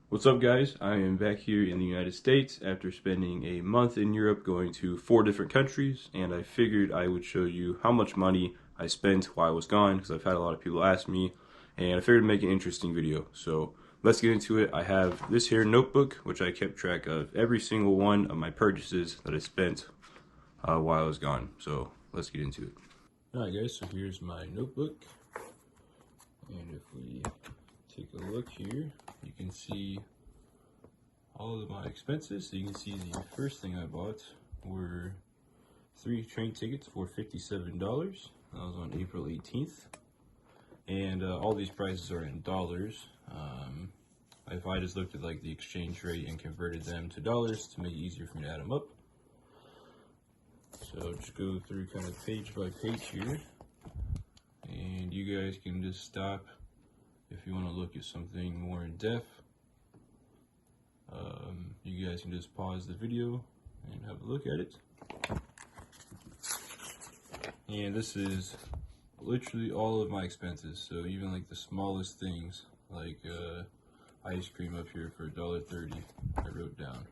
What's up, guys? I am back here in the United States after spending a month in Europe going to 4 different countries, and I figured I would show you how much money I spent while I was gone because I've had a lot of people ask me, and I figured to make an interesting video. So let's get into it. I have this here notebook which I kept track of every single one of my purchases that I spent while I was gone. So let's get into it. Alright guys, so here's my notebook, and if we take a look here, you can see all of my expenses. So you can see the first thing I bought were 3 train tickets for $57. That was on April 18th. And all these prices are in dollars. If I just looked at like the exchange rate and converted them to dollars to make it easier for me to add them up. So just go through kind of page by page here, and you guys can just stop if you want to look at something more in depth. You guys can just pause the video and have a look at it. And this is literally all of my expenses, so even like the smallest things, like ice cream up here for $1.30, I wrote down.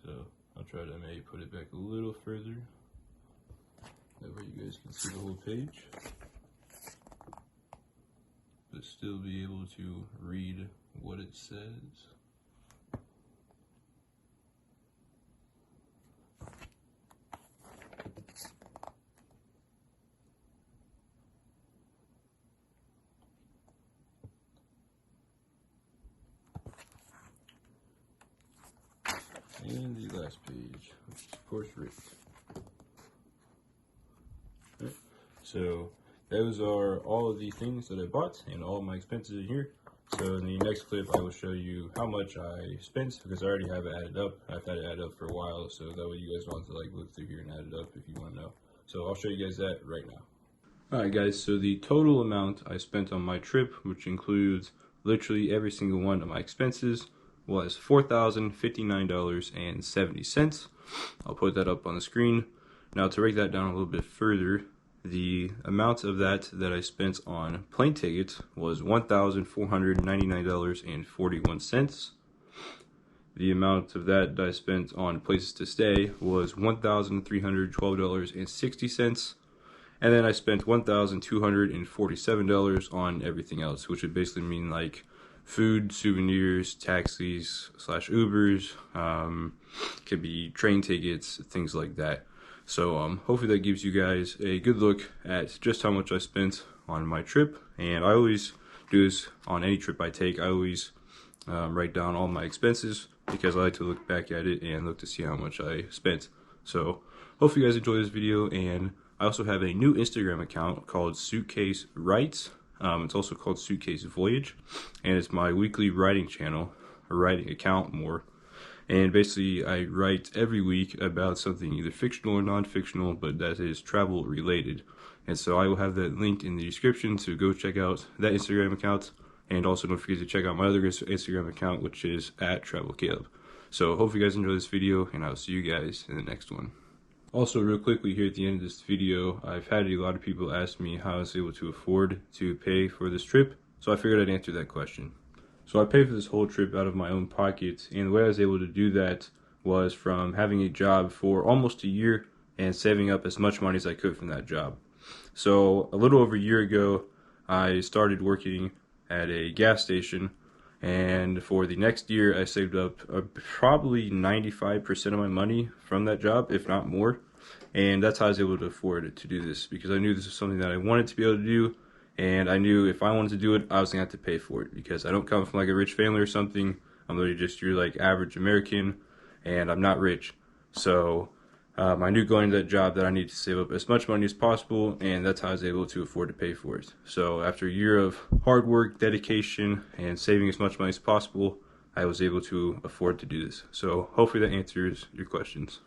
So I'll try to maybe put it back a little further, that way you guys can see the whole page, but still be able to read what it says. And the last page, which is of course written. Right. So those are all of the things that I bought and all my expenses in here. So in the next clip I will show you how much I spent, because I already have it added up. I've had it added up for a while, so that way you guys want to like look through here and add it up if you want to know. So I'll show you guys that right now. Alright guys, so the total amount I spent on my trip, which includes literally every single one of my expenses, was $4,059.70. I'll put that up on the screen. Now to break that down a little bit further, the amount of that I spent on plane tickets was $1,499.41. The amount of that I spent on places to stay was $1,312.60. And then I spent $1,247 on everything else, which would basically mean like food, souvenirs, taxis / Ubers, could be train tickets, things like that. So hopefully that gives you guys a good look at just how much I spent on my trip. And I always do this on any trip I take. I always write down all my expenses because I like to look back at it and look to see how much I spent. So hopefully you guys enjoy this video, and I also have a new Instagram account called Suitcase Writes. It's also called Suitcase Voyage, and it's my weekly writing channel, or writing account more. And basically I write every week about something either fictional or non-fictional, but that is travel related. And so I will have that linked in the description, to go check out that Instagram account. And also don't forget to check out my other Instagram account, which is @TravelCaleb. So hopefully you guys enjoy this video, and I'll see you guys in the next one. Also, real quickly here at the end of this video, I've had a lot of people ask me how I was able to afford to pay for this trip, so I figured I'd answer that question. So I paid for this whole trip out of my own pocket, and the way I was able to do that was from having a job for almost a year and saving up as much money as I could from that job. So a little over a year ago, I started working at a gas station, and for the next year I saved up probably 95% of my money from that job, if not more. And that's how I was able to afford to do this, because I knew this was something that I wanted to be able to do, and I knew if I wanted to do it, I was gonna have to pay for it, because I don't come from like a rich family or something. I'm literally just your like average American, and I'm not rich. So I knew going to that job that I needed to save up as much money as possible, and that's how I was able to afford to pay for it. So after a year of hard work, dedication, and saving as much money as possible, I was able to afford to do this. So hopefully that answers your questions.